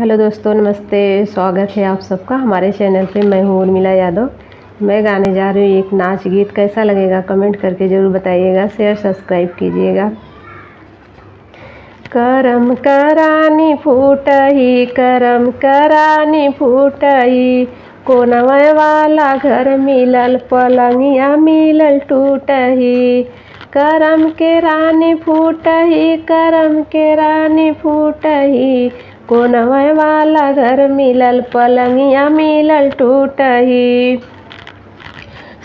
Hello दोस्तों, नमस्ते। स्वागत है आप सबका हमारे चैनल पे। मैं हूँ उर्मिला यादव। मैं गाने जा रही हूँ एक नाच गीत। कैसा लगेगा कमेंट करके ज़रूर बताइएगा। शेयर सब्सक्राइब कीजिएगा। करम करानी फूटही, करम करानी फूटही, कोनवै वाला घर मिलल, पलंगिया मिलल टूटही। करम के रानी फूटही, करम के रानी फूटही, कोनवै वाला घर मिलल, पलंगिया मिलल टूटही।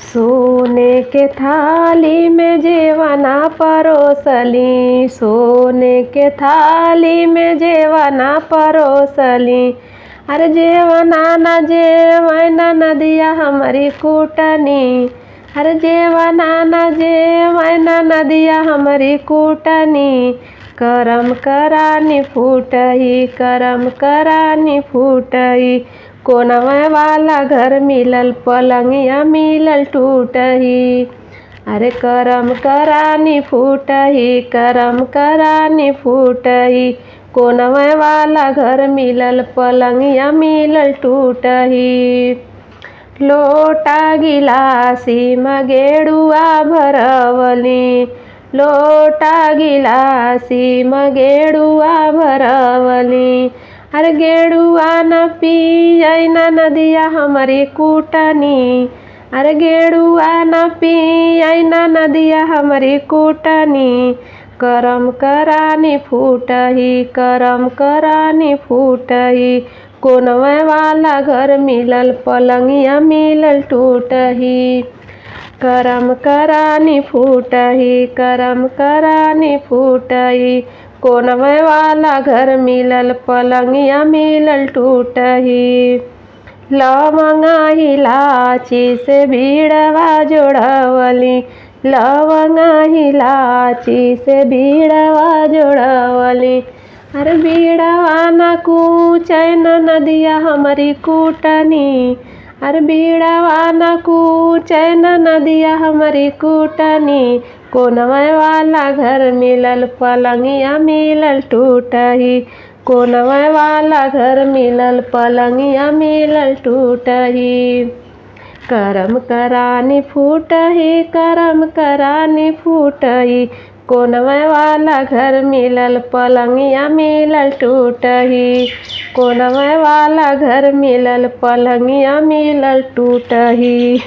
सोने के थाली में जेवना परोसली, सोने के थाली में जेवना परोसली, अरे जेवना न जेवना नदिया हमारी कूटनी, अरे जेवना न जेवना नदिया हमारी कूटनी। करम करानी फूटही, करम करानी फूटही, कोनवै वाला घर मिलल, पलंगिया मिलल टूटही। अरे करम करानी फूटही, करम करानी फूटही, कोनवै वाला घर मिलल, पलंगिया मिलल टूटही। लोटा गिलासी मगेड़ुआ भरवली, लोटा गिलासी मगेड़ुआ भरवली, अरे गेड़ुआ न पियई न नदिया हमारी कूटनी, अरे गेड़ुआ न पियई न नदिया हमारी कूटनी। करम करानी फूटही, करम करानी फूटही, कोनवै वाला घर मिलल, पलंगिया मिलल टूटही। करम करानी फूटही, करम करानी फूटही, कोनवै वाला घर मिलल, पलंगिया मिलल टूटही। लवंगा इलाची से भीड़वा जोड़वली, लवंगा इलाची से भीड़वा जोड़वली, अरे भीड़वा न कूचै न नदिया हमारी कूटनी, अरे भीड़वा न कूचै न नदिया हमारी कूटनी। कोनवै वाला घर मिलल, पलंगिया मिलल टूटही, कोनवै वाला घर मिलल, पलंगिया मिलल टूटही। करम करानी फूटही, करम करानी फूटही, कोनवै वाला घर मिलल, पलंगिया मिलल टूटही, कोनवै वाला घर मिलल, पलंगिया मिलल टूटही।